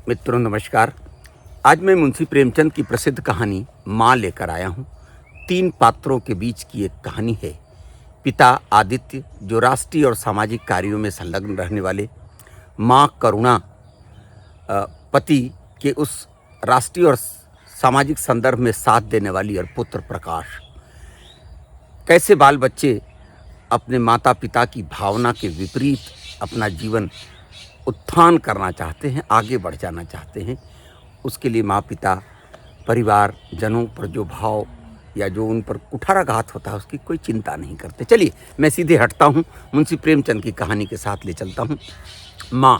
मित्रों नमस्कार। आज मैं मुंशी प्रेमचंद की प्रसिद्ध कहानी माँ लेकर आया हूँ। 3 पात्रों के बीच की एक कहानी है। पिता आदित्य, जो राष्ट्रीय और सामाजिक कार्यों में संलग्न रहने वाले, माँ करुणा, पति के उस राष्ट्रीय और सामाजिक संदर्भ में साथ देने वाली, और पुत्र प्रकाश। कैसे बाल बच्चे अपने माता पिता की भावना के विपरीत अपना जीवन उत्थान करना चाहते हैं, आगे बढ़ जाना चाहते हैं। उसके लिए माँ पिता, परिवार जनों पर जो भाव या जो उन पर कुठाराघात होता है, उसकी कोई चिंता नहीं करते। चलिए मैं सीधे हटता हूँ, मुंशी प्रेमचंद की कहानी के साथ ले चलता हूँ। माँ,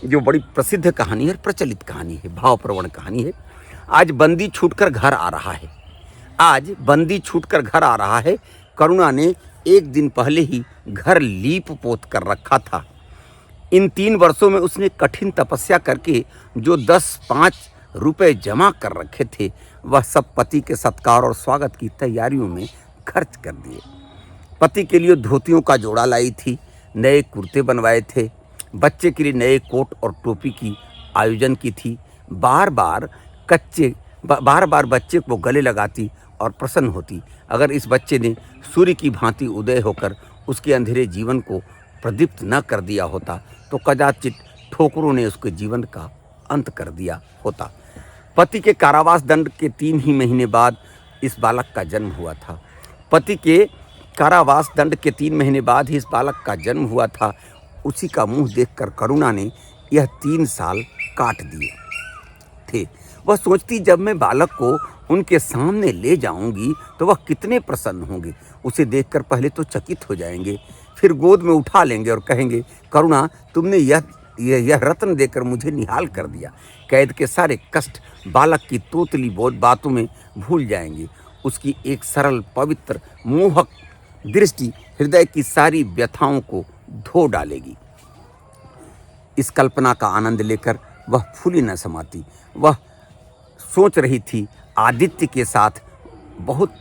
जो बड़ी प्रसिद्ध कहानी है, प्रचलित कहानी है, भावप्रवण कहानी है। आज बंदी छूटकर घर आ रहा है। करुणा ने एक दिन पहले ही घर लीप पोत कर रखा था। इन 3 वर्षों में उसने कठिन तपस्या करके जो 10-5 रुपए जमा कर रखे थे, वह सब पति के सत्कार और स्वागत की तैयारियों में खर्च कर दिए। पति के लिए धोतियों का जोड़ा लाई थी, नए कुर्ते बनवाए थे, बच्चे के लिए नए कोट और टोपी की आयोजन की थी। बार बार बच्चे को गले लगाती और प्रसन्न होती। अगर इस बच्चे ने सूर्य की भांति उदय होकर उसके अंधेरे जीवन को प्रदीप्त न कर दिया होता, तो कदाचित ठोकरों ने उसके जीवन का अंत कर दिया होता। पति के कारावास दंड के 3 ही महीने बाद इस बालक का जन्म हुआ था। इस बालक का जन्म हुआ था। उसी का मुंह देखकर करुणा ने यह 3 साल काट दिए थे। वह सोचती, जब मैं बालक को उनके सामने ले जाऊंगी तो वह कितने प्रसन्न होंगे। उसे देखकर पहले तो चकित हो जाएंगे, फिर गोद में उठा लेंगे और कहेंगे, करुणा, तुमने यह रत्न देकर मुझे निहाल कर दिया। कैद के सारे कष्ट बालक की तोतली बातों में भूल जाएंगे। उसकी एक सरल, पवित्र, मोहक दृष्टि हृदय की सारी व्यथाओं को धो डालेगी। इस कल्पना का आनंद लेकर वह फूली न समाती। वह सोच रही थी, आदित्य के साथ बहुत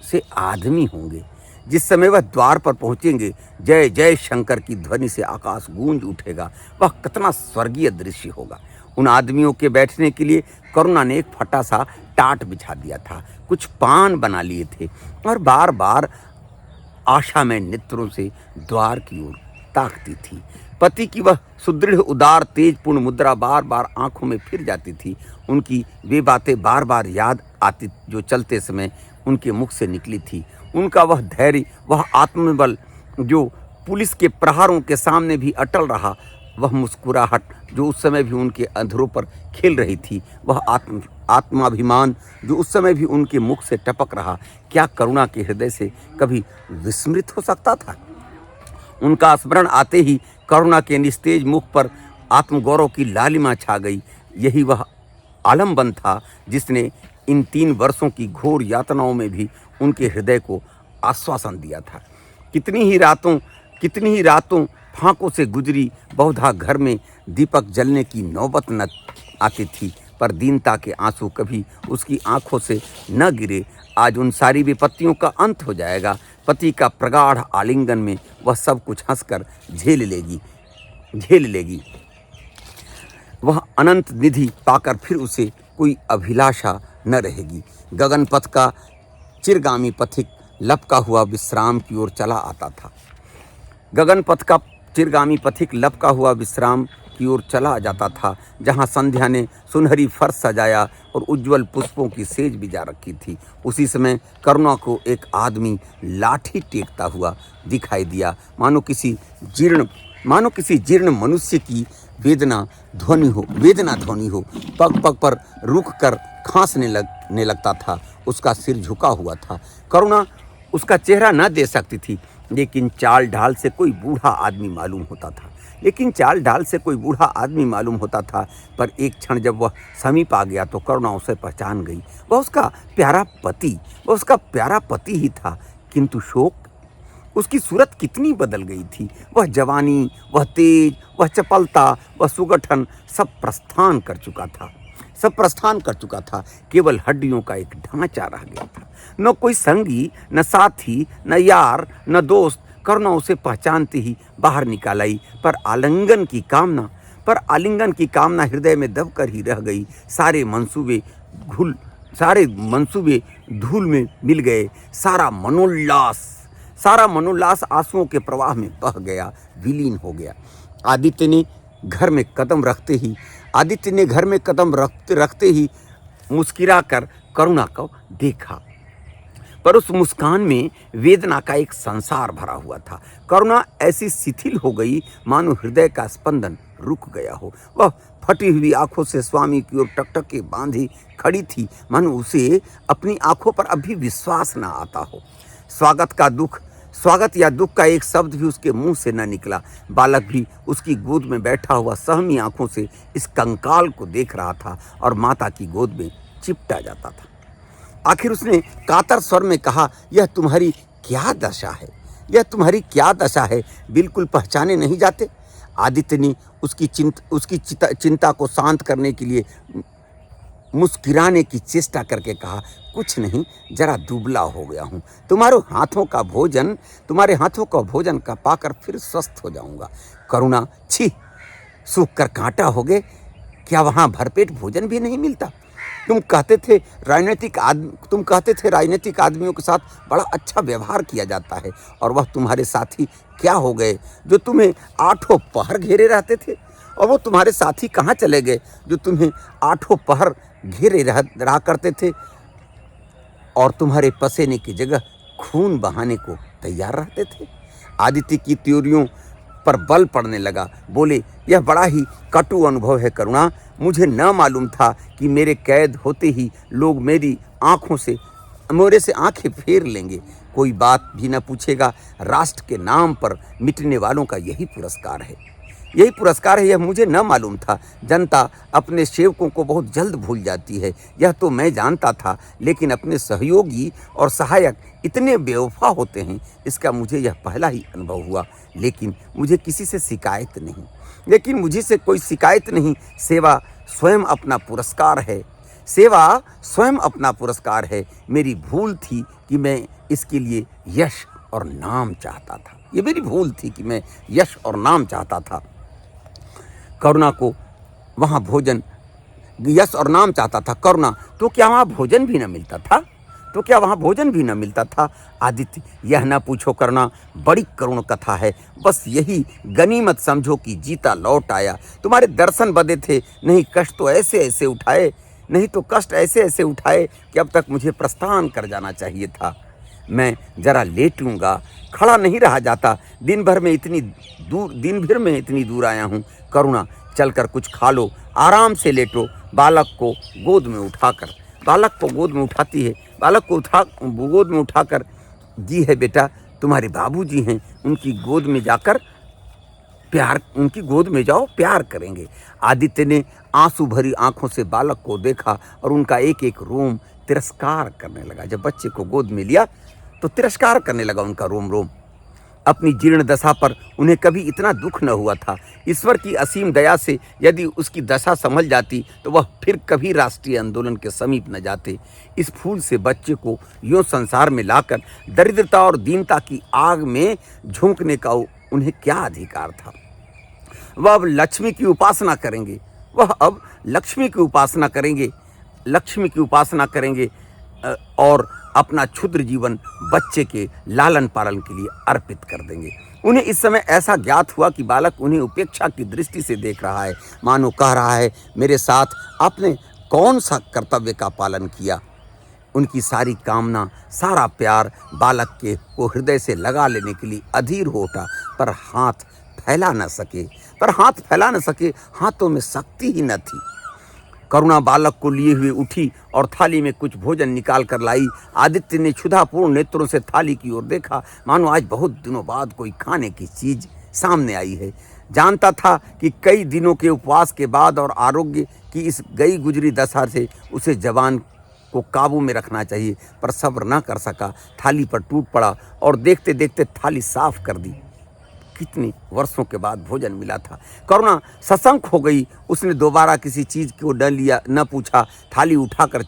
से आदमी होंगे। जिस समय वह द्वार पर पहुंचेंगे, जय जय शंकर की ध्वनि से आकाश गूंज उठेगा। वह कितना स्वर्गीय दृश्य होगा। उन आदमियों के बैठने के लिए करुणा ने एक फटा सा टाट बिछा दिया था, कुछ पान बना लिए थे, और बार बार आशा में नेत्रों से द्वार की ओर ताकती थी। पति की वह सुदृढ़, उदार, तेजपूर्ण मुद्रा बार बार आंखों में फिर जाती थी। उनकी वे बातें बार बार याद आती जो चलते समय उनके मुख से निकली थी। उनका वह धैर्य, वह आत्मबल जो पुलिस के प्रहारों के सामने भी अटल रहा, वह मुस्कुराहट जो उस समय भी उनके अधरों पर खेल रही थी, वह आत्माभिमान जो उस समय भी उनके मुख से टपक रहा, क्या करुणा के हृदय से कभी विस्मृत हो सकता था? उनका स्मरण आते ही करुणा के निस्तेज मुख पर आत्मगौरव की लालिमा छा गई। यही वह आलम्बन था जिसने इन 3 वर्षों की घोर यातनाओं में भी उनके हृदय को आश्वासन दिया था। कितनी ही रातों फांकों से गुजरी। बहुधा घर में दीपक जलने की नौबत न आती थी, पर दीनता के आंसू कभी उसकी आंखों से न गिरे। आज उन सारी विपत्तियों का अंत हो जाएगा। पति का प्रगाढ़ आलिंगन में वह सब कुछ हंसकर झेल लेगी। वह अनंत निधि पाकर फिर उसे कोई अभिलाषा न रहेगी। गगन पथ का चिरगामी पथिक लपका हुआ विश्राम की ओर चला आता था। जाता था, जहाँ संध्या ने सुनहरी फर्श सजाया और उज्जवल पुष्पों की सेज बिजा रखी थी। उसी समय करुणा को एक आदमी लाठी टेकता हुआ दिखाई दिया, मानो किसी जीर्ण मनुष्य की वेदना ध्वनि हो। पग पग पर रुक कर खांसने लगता था। उसका सिर झुका हुआ था। करुणा उसका चेहरा न दे सकती थी, लेकिन चाल ढाल से कोई बूढ़ा आदमी मालूम होता था। पर एक क्षण जब वह समीप आ गया तो करुणा उसे पहचान गई। वह उसका प्यारा पति ही था, किंतु शोक, उसकी सूरत कितनी बदल गई थी। वह जवानी, वह तेज, वह चपलता, वह सुगठन सब प्रस्थान कर चुका था। केवल हड्डियों का एक ढांचा रह गया था। न कोई संगी, न साथी, न यार, न दोस्त। करुणा उसे पहचानते ही बाहर निकाल आई, पर आलिंगन की कामना पर आलिंगन की कामना हृदय में दबकर ही रह गई। सारे मंसूबे धूल में मिल गए। सारा मनोल्लास आंसुओं के प्रवाह में बह गया, विलीन हो गया। आदित्य ने घर में कदम रखते ही मुस्कुराकर करुणा को देखा, पर उस मुस्कान में वेदना का एक संसार भरा हुआ था। करुणा ऐसी शिथिल हो गई मानो हृदय का स्पंदन रुक गया हो। वह फटी हुई आंखों से स्वामी की ओर टकटके बांधी खड़ी थी, मानो उसे अपनी आंखों पर अभी विश्वास न आता हो। स्वागत या दुख का एक शब्द भी उसके मुंह से न निकला। बालक भी उसकी गोद में बैठा हुआ सहमी आंखों से इस कंकाल को देख रहा था और माता की गोद में चिपटा जाता था। आखिर उसने कातर स्वर में कहा, यह तुम्हारी क्या दशा है, बिल्कुल पहचाने नहीं जाते। आदित्य ने उसकी चिंता को शांत करने के लिए मुस्कुराने की चेष्टा करके कहा, कुछ नहीं, जरा दुबला हो गया हूँ। तुम्हारे हाथों का भोजन का पाकर फिर स्वस्थ हो जाऊंगा। करुणा, छी, सूख कर कांटा हो गए। क्या वहाँ भरपेट भोजन भी नहीं मिलता? तुम कहते थे राजनीतिक आदमियों के साथ बड़ा अच्छा व्यवहार किया जाता है, और वह तुम्हारे साथी क्या हो गए जो तुम्हें आठों पहर घेरे रहते थे? और वो तुम्हारे साथी कहाँ चले गए जो तुम्हें आठों पहर घेरे रहा करते थे और तुम्हारे पसीने की जगह खून बहाने को तैयार रहते थे? आदित्य की त्योरियों पर बल पड़ने लगा। बोले, यह बड़ा ही कटु अनुभव है करुणा। मुझे न मालूम था कि मेरे कैद होते ही लोग मेरे से आंखें फेर लेंगे, कोई बात भी न पूछेगा। राष्ट्र के नाम पर मिटने वालों का यही पुरस्कार है, यह मुझे न मालूम था। जनता अपने सेवकों को बहुत जल्द भूल जाती है, यह तो मैं जानता था, लेकिन अपने सहयोगी और सहायक इतने बेवफा होते हैं, इसका मुझे यह पहला ही अनुभव हुआ। लेकिन मुझे किसी से शिकायत नहीं। सेवा स्वयं अपना पुरस्कार है। मेरी भूल थी कि मैं इसके लिए यश और नाम चाहता था। करुणा को वहाँ भोजन करुणा, तो क्या वहाँ भोजन भी न मिलता था? आदित्य, यह न पूछो करुणा, बड़ी करुण कथा है। बस यही गनीमत समझो कि जीता लौट आया। तुम्हारे दर्शन बदे थे, नहीं कष्ट ऐसे उठाए कि अब तक मुझे प्रस्थान कर जाना चाहिए था। मैं जरा लेट लूँगा, खड़ा नहीं रहा जाता। दिन भर में इतनी दूर आया हूँ। करुणा, चलकर कुछ खा लो, आराम से लेटो। बालक को गोद में उठाकर जी है बेटा, तुम्हारे बाबूजी हैं, उनकी गोद में जाओ, प्यार करेंगे। आदित्य ने आंसू भरी आंखों से बालक को देखा और उनका एक एक रोम तिरस्कार करने लगा। जब बच्चे को गोद में लिया तो तिरस्कार करने लगा उनका रोम। अपनी जीर्ण दशा पर उन्हें कभी इतना दुख न हुआ था। ईश्वर की असीम दया से यदि उसकी दशा संभल जाती तो वह फिर कभी राष्ट्रीय आंदोलन के समीप न जाते। इस फूल से बच्चे को यूं संसार में लाकर दरिद्रता और दीनता की आग में झोंकने का उन्हें क्या अधिकार था? वह अब लक्ष्मी की उपासना करेंगे और अपना क्षुद्र जीवन बच्चे के लालन पालन के लिए अर्पित कर देंगे। उन्हें इस समय ऐसा ज्ञात हुआ कि बालक उन्हें उपेक्षा की दृष्टि से देख रहा है, मानो कह रहा है, मेरे साथ आपने कौन सा कर्तव्य का पालन किया। उनकी सारी कामना, सारा प्यार बालक को हृदय से लगा लेने के लिए अधीर हो उठा, पर हाथ फैला न सके। हाथों में शक्ति ही न थी। करुणा बालक को लिए हुए उठी और थाली में कुछ भोजन निकाल कर लाई। आदित्य ने क्षुधापूर्ण नेत्रों से थाली की ओर देखा, मानो आज बहुत दिनों बाद कोई खाने की चीज सामने आई है। जानता था कि कई दिनों के उपवास के बाद और आरोग्य की इस गई गुजरी दशा से उसे जवान को काबू में रखना चाहिए, पर सब्र न कर सका। थाली पर टूट पड़ा और देखते देखते थाली साफ कर दी। कितने वर्षों के बाद भोजन मिला था। करुणा सशंक हो गई। उसने दोबारा किसी चीज को न पूछा, थाली उठाकर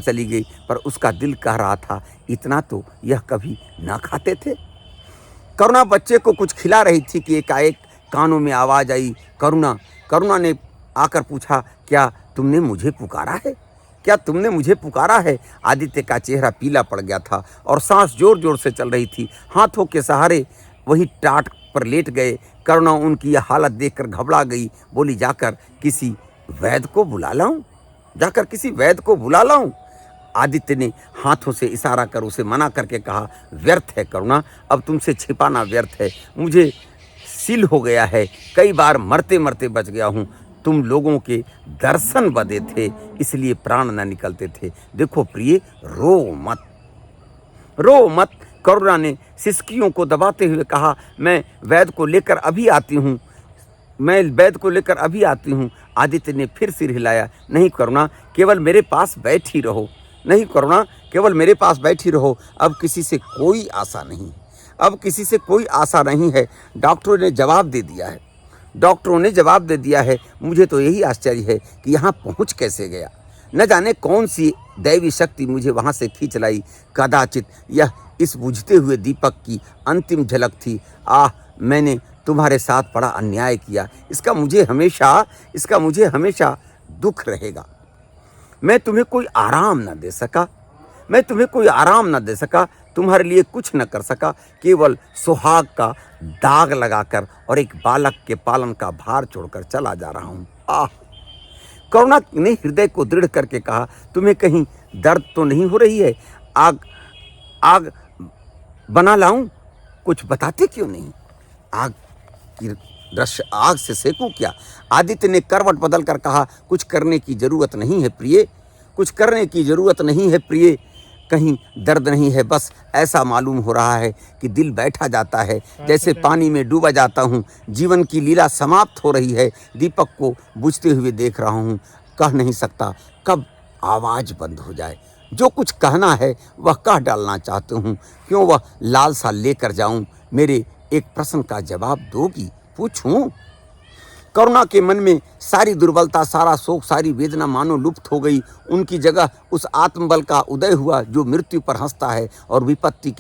चली गई। पर उसका दिल कह रहा था, इतना तो यह कभी ना खाते थे। करुणा बच्चे को कुछ खिला रही थी कि एकाएक कानों में आवाज़ आई, करुणा। करुणा ने आकर पूछा, क्या तुमने मुझे पुकारा है? क्या तुमने मुझे पुकारा है? आदित्य का चेहरा पीला पड़ गया था और सांस जोर जोर से चल रही थी। हाथों के सहारे वही टाट पर लेट गए। करुणा उनकी यह हालत देखकर घबरा गई। बोली, जाकर किसी वैद्य को बुला लाऊं? जाकर किसी वैद्य को बुला लाऊं? आदित्य ने हाथों से इशारा कर उसे मना करके कहा, व्यर्थ है करुणा, अब तुमसे छिपाना व्यर्थ है। मुझे सिल हो गया है, कई बार मरते मरते बच गया हूँ। तुम लोगों के दर्शन बदे थे, इसलिए प्राण न निकलते थे। देखो प्रिय, रो मत, रो मत। करुणा ने सिसकियों को दबाते हुए कहा, मैं वैद्य को लेकर अभी आती हूँ, मैं वैद्य को लेकर अभी आती हूँ। आदित्य ने फिर सिर हिलाया, नहीं करुणा, केवल मेरे पास बैठी रहो। नहीं करुणा, केवल मेरे पास बैठी रहो। अब किसी से कोई आशा नहीं, अब किसी से कोई आशा नहीं है। डॉक्टरों ने जवाब दे दिया है, डॉक्टरों ने जवाब दे दिया है। मुझे तो यही आश्चर्य है कि यहाँ पहुँच कैसे गया। न जाने कौन सी दैवी शक्ति मुझे वहाँ से खींच लाई। कदाचित यह इस बुझते हुए दीपक की अंतिम झलक थी। आह, मैंने तुम्हारे साथ बड़ा अन्याय किया, इसका मुझे हमेशा दुख रहेगा। मैं तुम्हें कोई आराम न दे सका, मैं तुम्हें कोई आराम न दे सका, तुम्हारे लिए कुछ न कर सका, केवल सुहाग का दाग लगाकर और एक बालक के पालन का भार छोड़कर चला जा रहा हूँ। आह! करुणा ने हृदय को दृढ़ करके कहा, तुम्हें कहीं दर्द तो नहीं हो रही है? आग बना लाऊं? कुछ बताते क्यों नहीं? आग की दृश्य आग से सेकूं क्या? आदित्य ने करवट बदल कर कहा, कुछ करने की जरूरत नहीं है प्रिय, कुछ करने की जरूरत नहीं है प्रिय। कहीं दर्द नहीं है, बस ऐसा मालूम हो रहा है कि दिल बैठा जाता है, जैसे पानी में डूबा जाता हूँ। जीवन की लीला समाप्त हो रही है। दीपक को बुझते हुए देख रहा हूँ, कह नहीं सकता कब आवाज़ बंद हो जाए। जो कुछ कहना है वह कह डालना चाहते हूँ, क्यों वह लालसा लेकर जाऊँ? मेरे एक प्रश्न का जवाब दोगी? पूछूं? करुणा के मन में सारी दुर्बलता, सारा शोक, सारी वेदना मानो लुप्त हो गई। उनकी जगह उस आत्मबल का उदय हुआ जो मृत्यु पर हंसता है और विपत्ति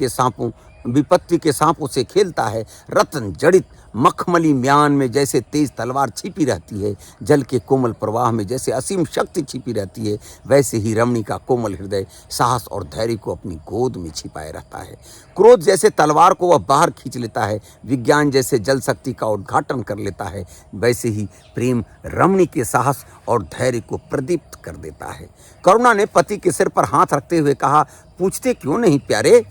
के सांपों से खेलता है। रत्न जड़ित मखमली म्यान में जैसे तेज तलवार छिपी रहती है, जल के कोमल प्रवाह में जैसे असीम शक्ति छिपी रहती है, वैसे ही रमणी का कोमल हृदय साहस और धैर्य को अपनी गोद में छिपाए रहता है। क्रोध जैसे तलवार को वह बाहर खींच लेता है, विज्ञान जैसे जल शक्ति का उद्घाटन कर लेता है, वैसे ही प्रेम रमणी के साहस और धैर्य को प्रदीप्त कर देता है। करुणा ने पति के सिर पर हाथ रखते हुए कहा, पूछते क्यों नहीं प्यारे,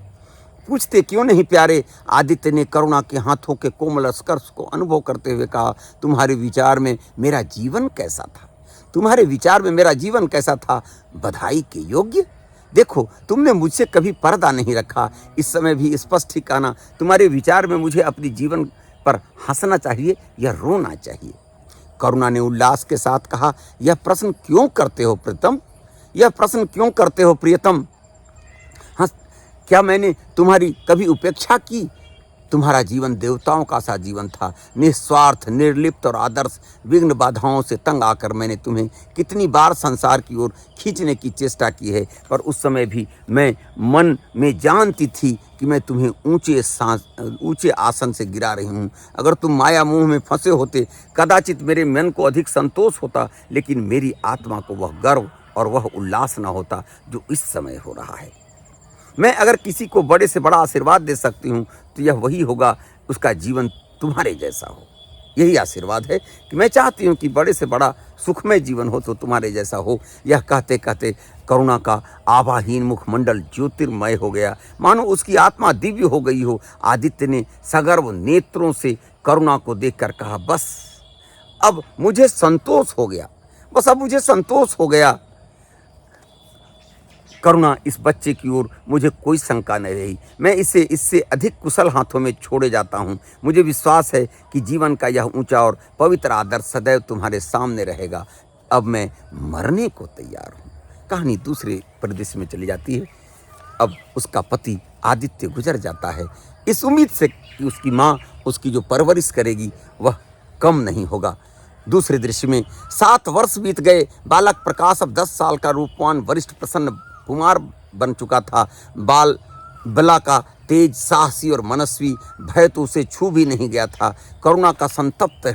पूछते क्यों नहीं प्यारे? आदित्य ने करुणा के हाथों के कोमल स्पर्श को अनुभव करते हुए कहा, तुम्हारे विचार में मेरा जीवन कैसा था? तुम्हारे विचार में मेरा जीवन कैसा था? बधाई के योग्य? देखो, तुमने मुझसे कभी पर्दा नहीं रखा। इस समय भी स्पष्ट ठिकाना, तुम्हारे विचार में मुझे अपनी जीवन पर हंसना चाहिए या रोना चाहिए? करुणा ने उल्लास के साथ कहा, यह प्रश्न क्यों करते हो प्रीतम? यह प्रश्न क्यों करते हो प्रियतम? क्या मैंने तुम्हारी कभी उपेक्षा की? तुम्हारा जीवन देवताओं का सा जीवन था, निस्वार्थ, निर्लिप्त और आदर्श। विघ्न बाधाओं से तंग आकर मैंने तुम्हें कितनी बार संसार की ओर खींचने की चेष्टा की है, पर उस समय भी मैं मन में जानती थी कि मैं तुम्हें ऊंचे आसन से गिरा रही हूँ। अगर तुम माया मोह में फंसे होते, कदाचित मेरे मन को अधिक संतोष होता, लेकिन मेरी आत्मा को वह गर्व और वह उल्लास न होता जो इस समय हो रहा है। मैं अगर किसी को बड़े से बड़ा आशीर्वाद दे सकती हूँ तो यह वही होगा, उसका जीवन तुम्हारे जैसा हो। यही आशीर्वाद है कि मैं चाहती हूँ कि बड़े से बड़ा सुखमय जीवन हो तो तुम्हारे जैसा हो। यह कहते कहते करुणा का आभाहीन मुखमंडल ज्योतिर्मय हो गया, मानो उसकी आत्मा दिव्य हो गई हो। आदित्य ने सगर्व नेत्रों से करुणा को देखकर कहा, बस अब मुझे संतोष हो गया, बस अब मुझे संतोष हो गया। करुणा, इस बच्चे की ओर मुझे कोई शंका नहीं रही। मैं इसे इससे अधिक कुशल हाथों में छोड़े जाता हूँ। मुझे विश्वास है कि जीवन का यह ऊंचा और पवित्र आदर्श सदैव तुम्हारे सामने रहेगा। अब मैं मरने को तैयार हूँ। कहानी दूसरे परिदृश्य में चली जाती है। अब उसका पति आदित्य गुजर जाता है, इस उम्मीद से कि उसकी माँ उसकी जो परवरिश करेगी वह कम नहीं होगा। दूसरे दृश्य में 7 वर्ष बीत गए। बालक प्रकाश अब 10 साल का रूपवान वरिष्ठ प्रसन्न कुमार बन चुका था। बला का तेज, साहसी और मनस्वी भय तो उसे छू भी नहीं गया था। करुणा का संतप्त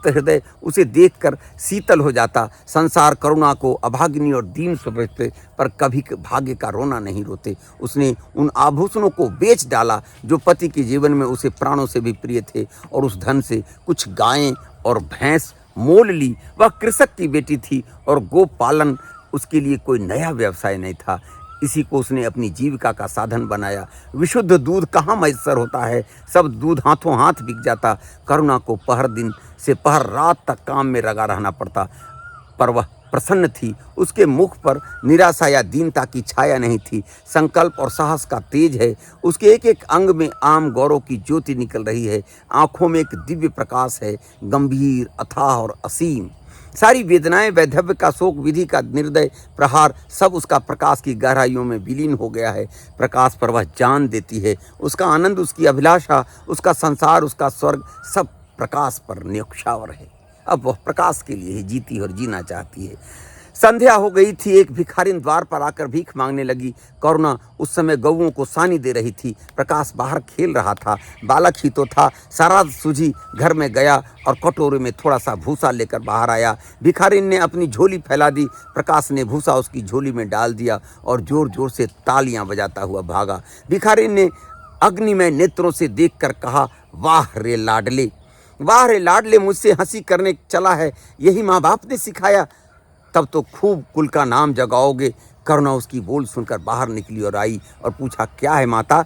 हृदय उसे देखकर शीतल हो जाता। संसार करुणा को अभागिनी और दीन समझते, पर कभी भाग्य का रोना नहीं रोते। उसने उन आभूषणों को बेच डाला जो पति के जीवन में उसे प्राणों से भी प्रिय थे, और उस धन से कुछ गायें और भैंस मोल ली। वह कृषक की बेटी थी और गोपालन उसके लिए कोई नया व्यवसाय नहीं था। इसी को उसने अपनी जीविका का साधन बनाया। विशुद्ध दूध कहाँ मैसर होता है, सब दूध हाथों हाथ बिक जाता। करुणा को पहर दिन से पहर रात तक काम में लगा रहना पड़ता, पर वह प्रसन्न थी। उसके मुख पर निराशा या दीनता की छाया नहीं थी। संकल्प और साहस का तेज है। उसके एक एक अंग में आम गौरव की ज्योति निकल रही है। आंखों में एक दिव्य प्रकाश है, गंभीर, अथाह और असीम। सारी वेदनाएं, वैधव्य का शोक, विधि का निर्दय प्रहार, सब उसका प्रकाश की गहराइयों में विलीन हो गया है। प्रकाश पर वह जान देती है। उसका आनंद, उसकी अभिलाषा, उसका संसार, उसका स्वर्ग, सब प्रकाश पर न्योछावर है। अब वह प्रकाश के लिए ही जीती और जीना चाहती है। संध्या हो गई थी। एक भिखारिन द्वार पर आकर भीख मांगने लगी। करुणा उस समय गऊओं को सानी दे रही थी। प्रकाश बाहर खेल रहा था, बालक ही तो था। सारा सूझी घर में गया और कटोरे में थोड़ा सा भूसा लेकर बाहर आया। भिखारिन ने अपनी झोली फैला दी। प्रकाश ने भूसा उसकी झोली में डाल दिया और जोर जोर से तालियां बजाता हुआ भागा। भिखारिन ने अग्निमय नेत्रों से देखकर कहा, वाह रे लाडले, वाह रे लाडले, मुझसे हंसी करने चला है, यही माँ बाप ने सिखाया, तब तो खूब कुल का नाम जगाओगे। करुणा उसकी बोल सुनकर बाहर निकली और आई और पूछा, क्या है माता,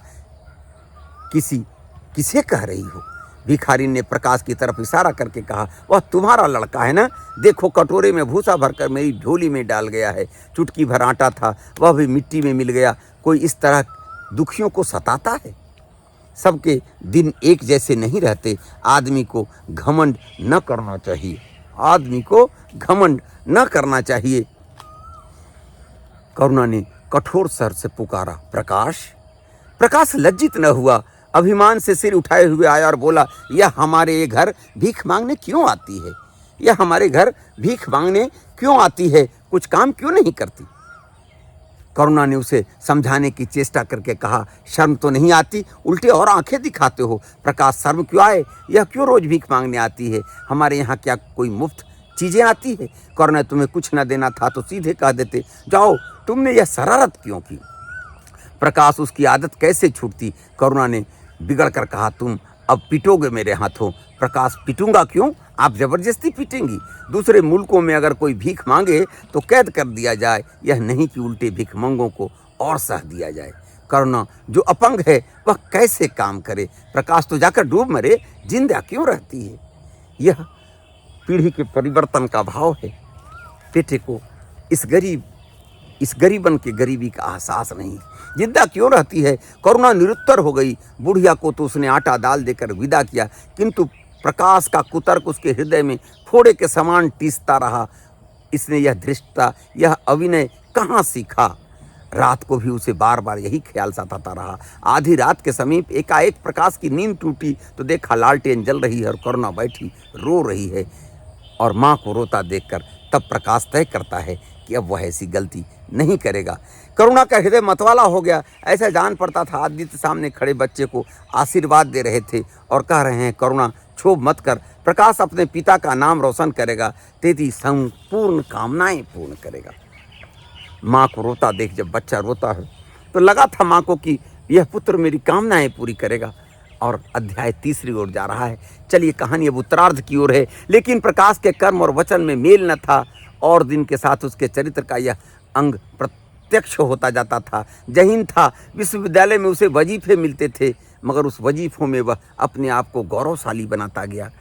किसे कह रही हो? भिखारी ने प्रकाश की तरफ इशारा करके कहा, वह तुम्हारा लड़का है ना, देखो कटोरे में भूसा भरकर मेरी झोली में डाल गया है। चुटकी भर आटा था, वह भी मिट्टी में मिल गया। कोई इस तरह दुखियों को सताता है? सबके दिन एक जैसे नहीं रहते। आदमी को घमंड न करना चाहिए, आदमी को घमंड न करना चाहिए। करुणा ने कठोर स्वर से पुकारा, प्रकाश। प्रकाश लज्जित न हुआ, अभिमान से सिर उठाए हुए आया और बोला, यह हमारे घर भीख मांगने क्यों आती है? यह हमारे घर भीख मांगने क्यों आती है? कुछ काम क्यों नहीं करती? करुणा ने उसे समझाने की चेष्टा करके कहा, शर्म तो नहीं आती, उल्टे और आंखें दिखाते हो। प्रकाश, शर्म क्यों आए? यह क्यों रोज भीख मांगने आती है? हमारे यहाँ क्या कोई मुफ्त चीजें आती है? करुणा, तुम्हें कुछ न देना था तो सीधे कह देते, जाओ, तुमने यह शरारत क्यों की? प्रकाश, उसकी आदत कैसे छूटती? करुणा ने बिगड़ कर कहा, तुम अब पिटोगे मेरे हाथों। प्रकाश, पिटूंगा क्यों? आप जबरदस्ती पीटेंगी। दूसरे मुल्कों में अगर कोई भीख मांगे तो कैद कर दिया जाए, यह नहीं कि उल्टे भीखमंगों को और सह दिया जाए। करुणा, जो अपंग है वह कैसे काम करे? प्रकाश, तो जाकर डूब मरे, जिंदा क्यों रहती है? यह पीढ़ी के परिवर्तन का भाव है। बेटे को इस गरीबन के गरीबी का एहसास नहीं, जिद्दा क्यों रहती है? करुणा निरुत्तर हो गई। बुढ़िया को तो उसने आटा दाल देकर विदा किया, किंतु प्रकाश का कुतर्क उसके हृदय में फोड़े के समान टीसता रहा। इसने यह धृष्टता, यह अभिनय कहाँ सीखा? रात को भी उसे बार बार यही ख्याल सताता रहा। आधी रात के समीप एकाएक प्रकाश की नींद टूटी तो देखा लालटेन जल रही है और करुणा बैठी रो रही है, और माँ को रोता देखकर तब प्रकाश तय करता है कि अब वह ऐसी गलती नहीं करेगा। करुणा का हृदय मतवाला हो गया। ऐसा जान पड़ता था आदित्य सामने खड़े बच्चे को आशीर्वाद दे रहे थे और कह रहे हैं, करुणा क्षोभ मत कर, प्रकाश अपने पिता का नाम रोशन करेगा, तेरी संपूर्ण कामनाएं पूर्ण करेगा। माँ को रोता देख जब बच्चा रोता है तो लगा था माँ को कि यह पुत्र मेरी कामनाएं पूरी करेगा। और अध्याय तीसरी ओर जा रहा है। चलिए, कहानी अब उत्तरार्ध की ओर है। लेकिन प्रकाश के कर्म और वचन में मेल न था, और दिन के साथ उसके चरित्र का यह अंग प्रत्यक्ष होता जाता था। जहीन था, विश्वविद्यालय में उसे वजीफे मिलते थे, मगर उस वजीफों में वह अपने आप को गौरवशाली बनाता गया।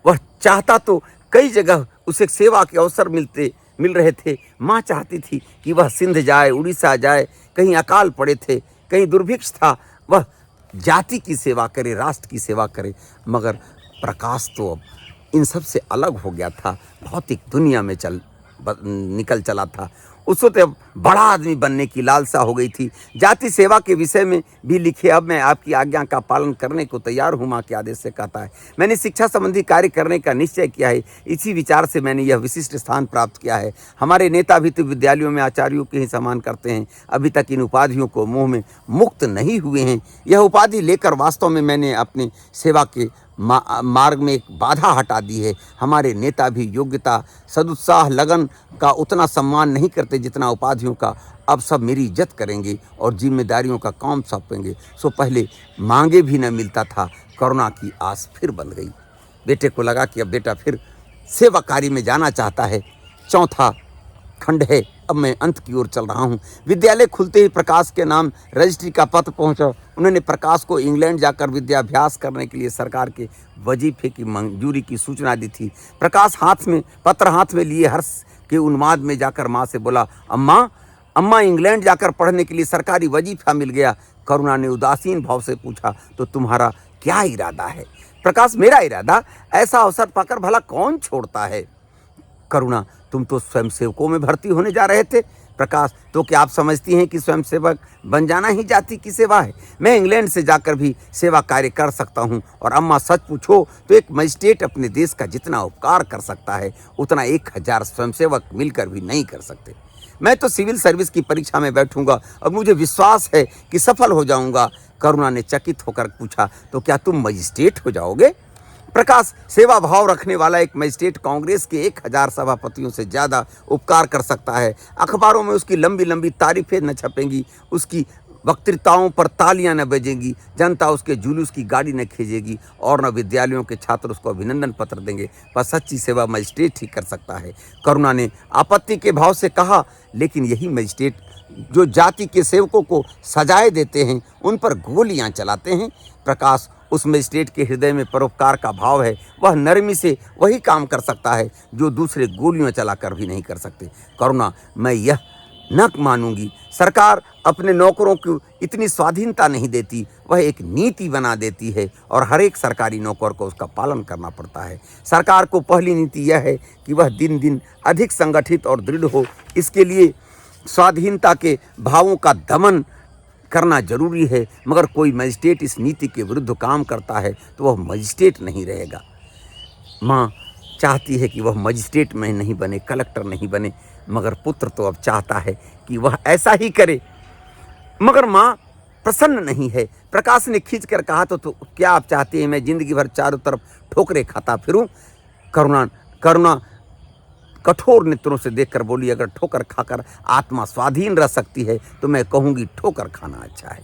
वह चाहता तो कई जगह उसे सेवा के अवसर मिल रहे थे। माँ चाहती थी कि वह सिंध जाए, उड़ीसा जाए, कहीं अकाल पड़े थे, कहीं दुर्भिक्ष था, वह जाति की सेवा करे, राष्ट्र की सेवा करे। मगर प्रकाश तो अब इन सब से अलग हो गया था, भौतिक दुनिया में निकल चला था। उसको तो बड़ा आदमी बनने की लालसा हो गई थी। जाति सेवा के विषय में भी लिखे, अब मैं आपकी आज्ञा का पालन करने को तैयार हूँ, माँ के आदेश से कहता है। मैंने शिक्षा संबंधी कार्य करने का निश्चय किया है, इसी विचार से मैंने यह विशिष्ट स्थान प्राप्त किया है। हमारे नेता भी तो विद्यालयों में आचार्यों के ही सम्मान करते हैं, अभी तक इन उपाधियों को मुँह में मुक्त नहीं हुए हैं। यह उपाधि लेकर वास्तव में मैंने अपनी सेवा के मार्ग में एक बाधा हटा दी है। हमारे नेता भी योग्यता, सदुत्साह, लगन का उतना सम्मान नहीं करते जितना उपाधियों का। अब सब मेरी इज्जत करेंगे और जिम्मेदारियों का काम सौंपेंगे। सो पहले मांगे भी न मिलता था, करुणा की आस फिर बंध गई। बेटे को लगा कि अब बेटा फिर सेवा कार्य में जाना चाहता है। चौथा खंड है, अब मैं अंत की ओर चल रहा हूँ। विद्यालय खुलते ही प्रकाश के नाम रजिस्ट्री का पत्र पहुँचा। उन्होंने प्रकाश को इंग्लैंड जाकर विद्याभ्यास करने के लिए सरकार के वजीफे की मंजूरी की सूचना दी थी। प्रकाश पत्र हाथ में लिए हर्ष के उन्माद में जाकर माँ से बोला, अम्मा इंग्लैंड जाकर पढ़ने के लिए सरकारी वजीफा मिल गया। करुणा ने उदासीन भाव से पूछा, तो तुम्हारा क्या इरादा है? प्रकाश, मेरा इरादा, ऐसा अवसर पाकर भला कौन छोड़ता है? करुणा, तुम तो स्वयंसेवकों में भर्ती होने जा रहे थे। प्रकाश, तो क्या आप समझती हैं कि स्वयंसेवक बन जाना ही जाति की सेवा है? मैं इंग्लैंड से जाकर भी सेवा कार्य कर सकता हूँ। और अम्मा, सच पूछो तो एक मजिस्ट्रेट अपने देश का जितना उपकार कर सकता है उतना 1000 स्वयंसेवक मिलकर भी नहीं कर सकते। मैं तो सिविल सर्विस की परीक्षा में बैठूंगा और मुझे विश्वास है कि सफल हो जाऊंगा। करुणा ने चकित होकर पूछा, तो क्या तुम मजिस्ट्रेट हो जाओगे? प्रकाश, सेवा भाव रखने वाला एक मजिस्ट्रेट कांग्रेस के 1000 सभापतियों से ज़्यादा उपकार कर सकता है। अखबारों में उसकी लंबी लंबी तारीफें न छपेंगी, उसकी वक्तृताओं पर तालियां न बजेंगी, जनता उसके जुलूस की गाड़ी न खींचेगी और न विद्यालयों के छात्र उसको अभिनंदन पत्र देंगे। पर सच्ची सेवा मजिस्ट्रेट ही कर सकता है। करुणा ने आपत्ति के भाव से कहा, लेकिन यही मजिस्ट्रेट जो जाति के सेवकों को सजाए देते हैं, उन पर गोलियां चलाते हैं। प्रकाश, उस मजिस्ट्रेट के हृदय में परोपकार का भाव है। वह नरमी से वही काम कर सकता है जो दूसरे गोलियां चलाकर भी नहीं कर सकते। करुणा, मैं यह न मानूंगी। सरकार अपने नौकरों को इतनी स्वाधीनता नहीं देती, वह एक नीति बना देती है और हर एक सरकारी नौकर को उसका पालन करना पड़ता है। सरकार को पहली नीति यह है कि वह दिन दिन अधिक संगठित और दृढ़ हो। इसके लिए स्वाधीनता के भावों का दमन करना जरूरी है। मगर कोई मजिस्ट्रेट इस नीति के विरुद्ध काम करता है तो वह मजिस्ट्रेट नहीं रहेगा। माँ चाहती है कि वह मजिस्ट्रेट में नहीं बने, कलेक्टर नहीं बने, मगर पुत्र तो अब चाहता है कि वह ऐसा ही करे। मगर माँ प्रसन्न नहीं है। प्रकाश ने खींच कर कहा, तो क्या आप चाहते हैं मैं जिंदगी भर चारों तरफ ठोकरे खाता फिरूं? करुणा कठोर नेत्रों से देखकर बोली, अगर ठोकर खाकर आत्मा स्वाधीन रह सकती है तो मैं कहूँगी ठोकर खाना अच्छा है।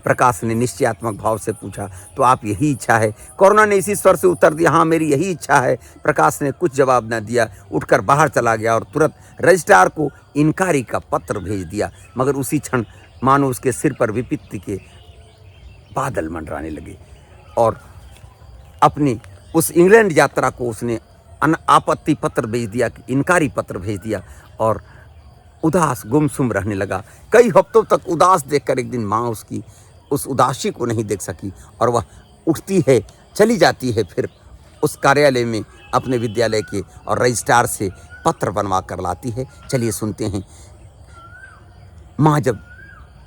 प्रकाश ने निश्चयात्मक भाव से पूछा, तो आप यही इच्छा है? करुणा ने इसी स्वर से उत्तर दिया, हाँ मेरी यही इच्छा है। प्रकाश ने कुछ जवाब न दिया, उठकर बाहर चला गया और तुरंत रजिस्ट्रार को इनकारी का पत्र भेज दिया। मगर उसी क्षण मानो उसके सिर पर विपत्ति के बादल मंडराने लगे और अपनी उस इंग्लैंड यात्रा को उसने आपत्ति पत्र भेज दिया, इनकारी पत्र भेज दिया और उदास गुमसुम रहने लगा। कई हफ्तों तक उदास देखकर एक दिन माँ उसकी उस उदासी को नहीं देख सकी और वह उठती है, चली जाती है फिर उस कार्यालय में अपने विद्यालय के और रजिस्ट्रार से पत्र बनवा कर लाती है। चलिए सुनते हैं। माँ जब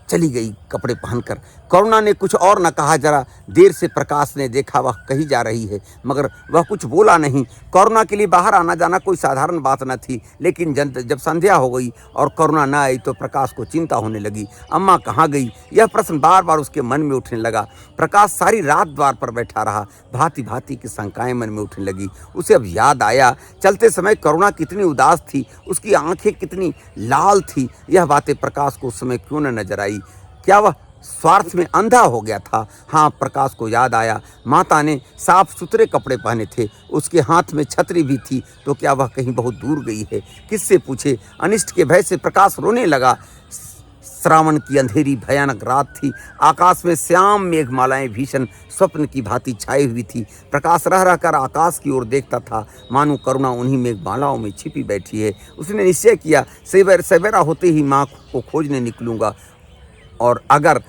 चली गई कपड़े पहनकर, करुणा ने कुछ और न कहा। जरा देर से प्रकाश ने देखा वह कहीं जा रही है, मगर वह कुछ बोला नहीं। करुणा के लिए बाहर आना जाना कोई साधारण बात न थी, लेकिन जब संध्या हो गई और करुणा न आई तो प्रकाश को चिंता होने लगी। अम्मा कहाँ गई, यह प्रश्न बार बार उसके मन में उठने लगा। प्रकाश सारी रात द्वार पर बैठा रहा, भांति भांति की शंकाएं मन में उठने लगी। उसे अब याद आया, चलते समय करुणा कितनी उदास थी, उसकी आंखें कितनी लाल थी। यह बातें प्रकाश को उस समय क्यों न नजर आई? क्या वह स्वार्थ में अंधा हो गया था? हाँ, प्रकाश को याद आया, माता ने साफ सुथरे कपड़े पहने थे, उसके हाथ में छतरी भी थी। तो क्या वह कहीं बहुत दूर गई है? किससे पूछे? अनिष्ट के भय से प्रकाश रोने लगा। श्रावण की अंधेरी भयानक रात थी। आकाश में श्याम मेघमालाएं भीषण स्वप्न की भांति छाई हुई थी। प्रकाश रह रहकर आकाश की ओर देखता था, मानो करुणा उन्हीं मेघमालाओं में छिपी बैठी है। उसने निश्चय किया, सवेरा होते ही माँ को खोजने निकलूंगा। और अगर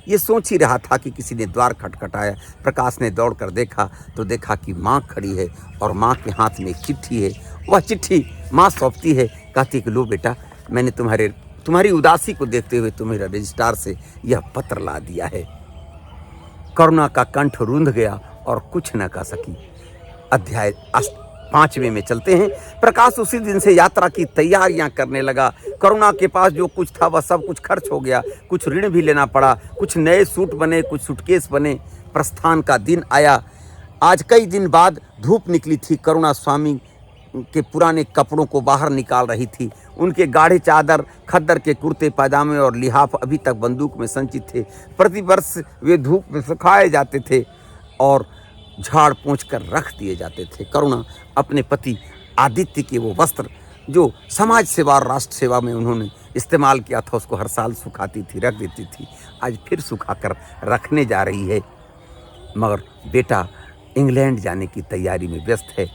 ये सोच ही रहा था कि किसी ने द्वार खटखटाया। प्रकाश ने दौड़कर देखा तो देखा कि माँ खड़ी है और माँ के हाथ में एक चिट्ठी है। वह चिट्ठी माँ सौंपती है, कहती कि लो बेटा, मैंने तुम्हारी उदासी को देखते हुए तुम्हें रजिस्ट्रार से यह पत्र ला दिया है। करुणा का कंठ रुंध गया और कुछ न कह सकी। अध्याय 5वें में चलते हैं। प्रकाश उसी दिन से यात्रा की तैयारियां करने लगा। करुणा के पास जो कुछ था वह सब कुछ खर्च हो गया, कुछ ऋण भी लेना पड़ा, कुछ नए सूट बने, कुछ सूटकेस बने। प्रस्थान का दिन आया। आज कई दिन बाद धूप निकली थी। करुणा स्वामी के पुराने कपड़ों को बाहर निकाल रही थी। उनके गाढ़े चादर, खद्दर के कुर्ते पैजामे और लिहाफ अभी तक बंदूक में संचित थे। प्रतिवर्ष वे धूप में सुखाए जाते थे और झाड़ पोंछ कर रख दिए जाते थे। करुणा अपने पति आदित्य के वो वस्त्र जो समाज सेवा और राष्ट्र सेवा में उन्होंने इस्तेमाल किया था उसको हर साल सुखाती थी, रख देती थी। आज फिर सुखा कर रखने जा रही है। मगर बेटा इंग्लैंड जाने की तैयारी में व्यस्त है।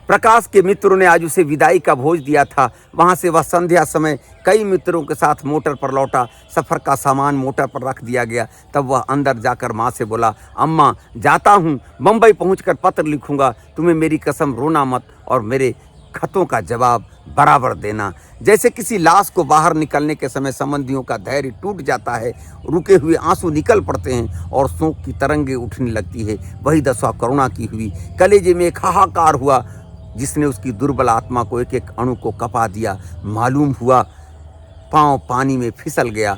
प्रकाश के मित्रों ने आज उसे विदाई का भोज दिया था। वहाँ से वह संध्या समय कई मित्रों के साथ मोटर पर लौटा। सफ़र का सामान मोटर पर रख दिया गया। तब वह अंदर जाकर माँ से बोला, अम्मा जाता हूँ, बम्बई पहुँचकर पत्र लिखूँगा। तुम्हें मेरी कसम रोना मत और मेरे खतों का जवाब बराबर देना। जैसे किसी लाश को बाहर निकलने के समय संबंधियों का धैर्य टूट जाता है, रुके हुए आंसू निकल पड़ते हैं और शोक की तरंगें उठने लगती है, वही दशा करुणा की हुई। कलेजे में एक हाहाकार हुआ जिसने उसकी दुर्बल आत्मा को एक एक अणु को कपा दिया। मालूम हुआ पांव पानी में फिसल गया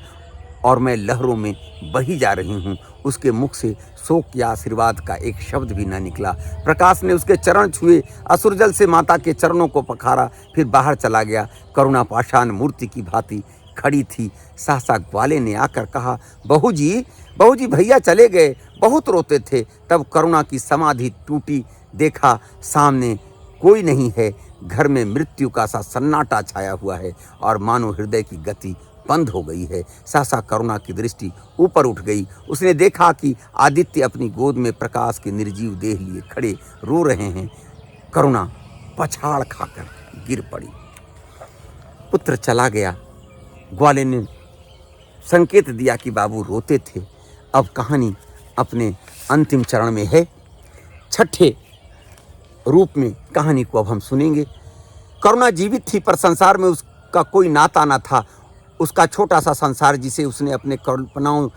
और मैं लहरों में बही जा रही हूँ। उसके मुख से शोक या आशीर्वाद का एक शब्द भी न निकला। प्रकाश ने उसके चरण छुए, असुरजल से माता के चरणों को पखारा, फिर बाहर चला गया। करुणा पाषाण मूर्ति की भांति खड़ी थी। सहसा ग्वाले ने आकर कहा, बहू जी भैया चले गए, बहुत रोते थे। तब करुणा की समाधि टूटी। देखा सामने कोई नहीं है। घर में मृत्यु का सा सन्नाटा छाया हुआ है और मानो हृदय की गति बंद हो गई है। सहसा करुणा की दृष्टि ऊपर उठ गई। उसने देखा कि आदित्य अपनी गोद में प्रकाश के निर्जीव देह लिए खड़े रो रहे हैं। करुणा पछाड़ खाकर गिर पड़ी। पुत्र चला गया। ग्वाले ने संकेत दिया कि बाबू रोते थे। अब कहानी अपने अंतिम चरण में है। छठे रूप में कहानी को अब हम सुनेंगे। करुणा जीवित थी पर संसार में उसका कोई नाता न था। उसका छोटा सा संसार जिसे उसने अपने कल्पनाओं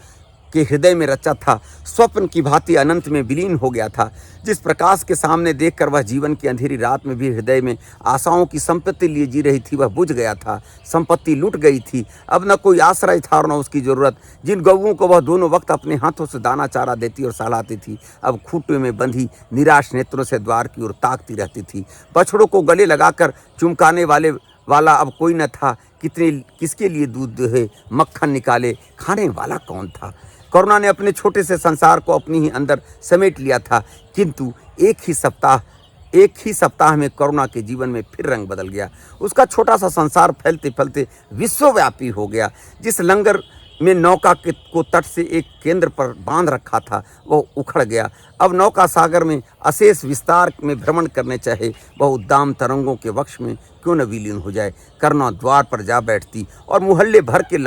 के हृदय में रचा था, स्वप्न की भांति अनंत में विलीन हो गया था। जिस प्रकाश के सामने देखकर वह जीवन की अंधेरी रात में भी हृदय में आशाओं की संपत्ति लिए जी रही थी, वह बुझ गया था। संपत्ति लूट गई थी। अब न कोई आश्रय था और न उसकी जरूरत। जिन गौओं को वह दोनों वक्त अपने हाथों से दाना चारा देती और सहलाती थी, अब खूंटे में बंधी निराश नेत्रों से द्वार की ओर ताकती रहती थी। बछड़ों को गले लगाकर चुमकाने वाला अब कोई न था। किसके लिए दूध दुहे, मक्खन निकाले, खाने वाला कौन था? करुणा ने अपने छोटे से संसार को अपनी ही अंदर समेट लिया था। किंतु एक ही सप्ताह में करुणा के जीवन में फिर रंग बदल गया। उसका छोटा सा संसार फैलते फैलते विश्वव्यापी हो गया। जिस लंगर में नौका को तट से एक केंद्र पर बांध रखा था वह उखड़ गया। अब नौका सागर में अशेष विस्तार में भ्रमण करने चाहे, वह उद्दाम तरंगों के वक्ष में क्यों न विलीन हो जाए। करुणा द्वार पर जा बैठती और मुहल्ले भर के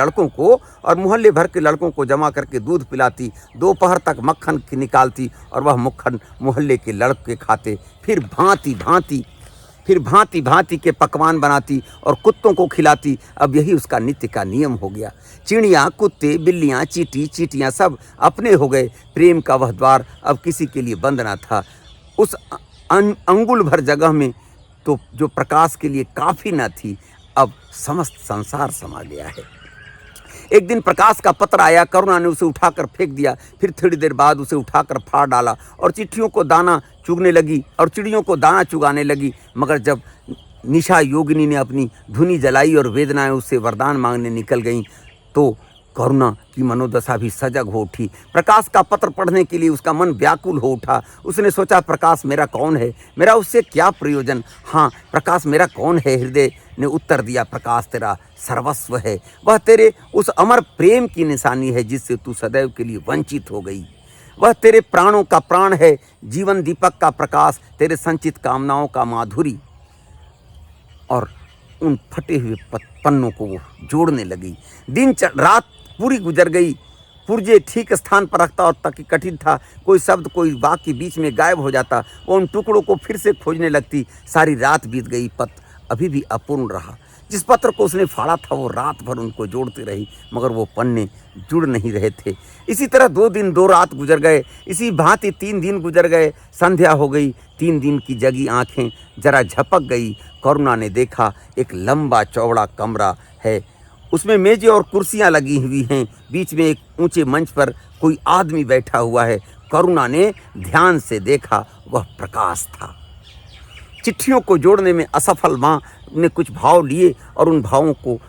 लड़कों को जमा करके दूध पिलाती। दोपहर तक मक्खन निकालती और वह मक्खन मुहल्ले के लड़के खाते। फिर भांति भांति के पकवान बनाती और कुत्तों को खिलाती। अब यही उसका नित्य का नियम हो गया। चिड़ियाँ, कुत्ते, बिल्लियाँ, चींटियाँ सब अपने हो गए। प्रेम का वह द्वार अब किसी के लिए बंद न था। उस अंगुल भर जगह में तो जो प्रकाश के लिए काफ़ी न थी, अब समस्त संसार समा गया है। एक दिन प्रकाश का पत्र आया। करुणा ने उसे उठाकर फेंक दिया। फिर थोड़ी देर बाद उसे उठाकर फाड़ डाला और चिड़ियों को दाना चुगाने लगी। मगर जब निशा योगिनी ने अपनी धुनी जलाई और वेदनाएं उससे वरदान मांगने निकल गईं, तो करुणा की मनोदशा भी सजग हो उठी। प्रकाश का पत्र पढ़ने के लिए उसका मन व्याकुल हो उठा। उसने सोचा, प्रकाश मेरा कौन है, मेरा उससे क्या प्रयोजन। हाँ, प्रकाश मेरा कौन है? हृदय ने उत्तर दिया, प्रकाश तेरा सर्वस्व है। वह तेरे उस अमर प्रेम की निशानी है जिससे तू सदैव के लिए वंचित हो गई। वह तेरे प्राणों का प्राण है, जीवन दीपक का प्रकाश, तेरे संचित कामनाओं का माधुरी। और उन फटे हुए पन्नों को वो जोड़ने लगी। रात पूरी गुजर गई। पुर्जे ठीक स्थान पर रखता और तक कठिन था। कोई शब्द, कोई वाक्य बीच में गायब हो जाता। वो उन टुकड़ों को फिर से खोजने लगती। सारी रात बीत गई, पत्र अभी भी अपूर्ण रहा। जिस पत्र को उसने फाड़ा था वो रात भर उनको जोड़ती रही, मगर वो पन्ने जुड़ नहीं रहे थे। इसी तरह 2 दिन 2 रात गुजर गए। इसी भांति 3 दिन गुजर गए। संध्या हो गई। 3 दिन की जगी आंखें जरा झपक गई। करुणा ने देखा एक लंबा चौड़ा कमरा है, उसमें मेजें और कुर्सियां लगी हुई हैं। बीच में एक ऊंचे मंच पर कोई आदमी बैठा हुआ है। करुणा ने ध्यान से देखा, वह प्रकाश था। चिट्ठियों को जोड़ने में असफल माँ ने कुछ भाव लिए और उन भावों को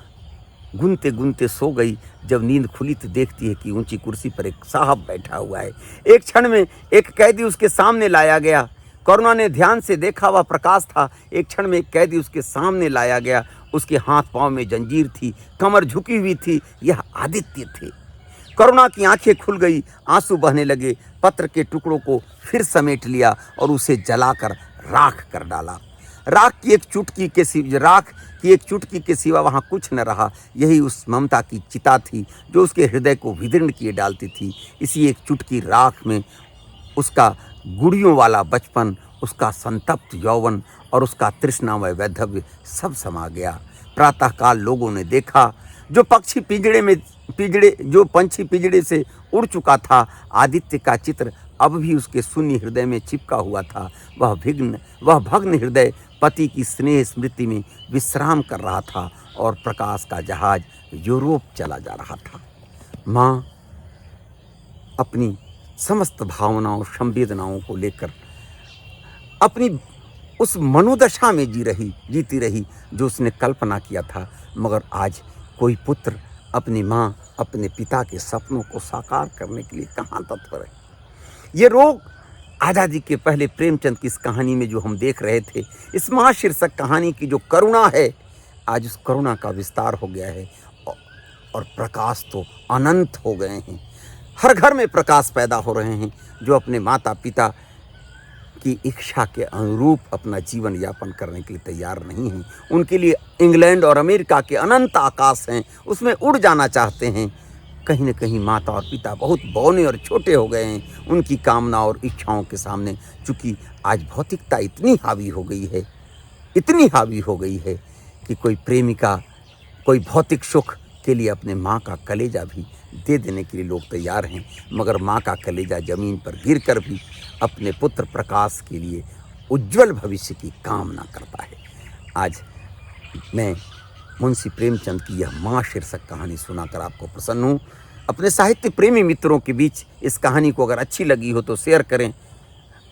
गुनते गुनते सो गई। जब नींद खुली तो देखती है कि ऊंची कुर्सी पर एक साहब बैठा हुआ है। एक क्षण में एक कैदी उसके सामने लाया गया। करुणा ने ध्यान से देखा, वह प्रकाश था। एक क्षण में एक कैदी उसके सामने लाया गया। उसके हाथ पांव में जंजीर थी, कमर झुकी हुई थी। यह आदित्य थे। करुणा की आंखें खुल गई, आंसू बहने लगे। पत्र के टुकड़ों को फिर समेट लिया और उसे जलाकर राख कर डाला। राख की एक चुटकी के सिवा वहाँ कुछ न रहा। यही उस ममता की चिता थी जो उसके हृदय को विदीर्ण किए डालती थी। इसी एक चुटकी राख में उसका गुड़ियों वाला बचपन, उसका संतप्त यौवन और उसका तृष्णामय वैधव्य सब समा गया। प्रातःकाल लोगों ने देखा जो पंछी पिंजड़े से उड़ चुका था। आदित्य का चित्र अब भी उसके शून्य हृदय में चिपका हुआ था। वह भग्न हृदय पति की स्नेह स्मृति में विश्राम कर रहा था और प्रकाश का जहाज यूरोप चला जा रहा था। माँ अपनी समस्त भावनाओं संवेदनाओं को लेकर अपनी उस मनोदशा में जीती रही जो उसने कल्पना किया था। मगर आज कोई पुत्र अपनी माँ, अपने पिता के सपनों को साकार करने के लिए कहाँ तत्पर है। ये रोग आज़ादी के पहले प्रेमचंद की इस कहानी में जो हम देख रहे थे, इस महाशीर्षक कहानी की जो करुणा है, आज उस करुणा का विस्तार हो गया है और प्रकाश तो अनंत हो गए हैं। हर घर में प्रकाश पैदा हो रहे हैं जो अपने माता पिता की इच्छा के अनुरूप अपना जीवन यापन करने के लिए तैयार नहीं हैं। उनके लिए इंग्लैंड और अमेरिका के अनंत आकाश हैं, उसमें उड़ जाना चाहते हैं। कहीं न कहीं माता और पिता बहुत बौने और छोटे हो गए हैं उनकी कामना और इच्छाओं के सामने। चूँकि आज भौतिकता इतनी हावी हो गई है कि कोई प्रेमिका कोई भौतिक सुख के लिए अपने माँ का कलेजा भी दे देने के लिए लोग तैयार हैं, मगर माँ का कलेजा ज़मीन पर गिरकर भी अपने पुत्र प्रकाश के लिए उज्जवल भविष्य की कामना करता है। आज मैं मुंशी प्रेमचंद की यह माँ शीर्षक कहानी सुनाकर आपको प्रसन्न हूँ। अपने साहित्य प्रेमी मित्रों के बीच इस कहानी को अगर अच्छी लगी हो तो शेयर करें,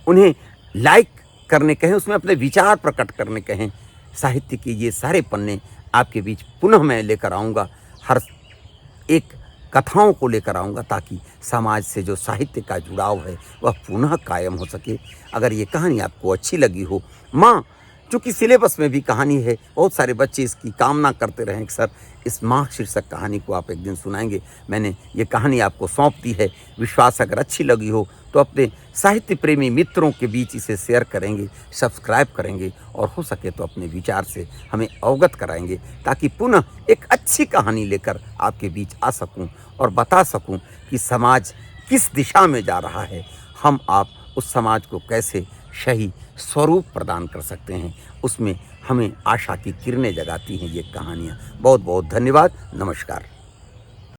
उन्हें लाइक करने कहें, उसमें अपने विचार प्रकट करने कहें। साहित्य के ये सारे पन्ने आपके बीच पुनः मैं लेकर आऊँगा, हर एक कथाओं को लेकर आऊँगा ताकि समाज से जो साहित्य का जुड़ाव है वह पुनः कायम हो सके। अगर ये कहानी आपको अच्छी लगी हो, माँ चूँकि सिलेबस में भी कहानी है, बहुत सारे बच्चे इसकी कामना करते रहें कि सर इस माँ शीर्षक कहानी को आप एक दिन सुनाएंगे। मैंने ये कहानी आपको सौंप दी है। विश्वास अगर अच्छी लगी हो तो अपने साहित्य प्रेमी मित्रों के बीच इसे शेयर करेंगे, सब्सक्राइब करेंगे और हो सके तो अपने विचार से हमें अवगत कराएंगे ताकि पुनः एक अच्छी कहानी लेकर आपके बीच आ सकूं और बता सकूं कि समाज किस दिशा में जा रहा है। हम आप उस समाज को कैसे सही स्वरूप प्रदान कर सकते हैं, उसमें हमें आशा की किरणें जगाती हैं ये कहानियाँ। बहुत बहुत धन्यवाद। नमस्कार।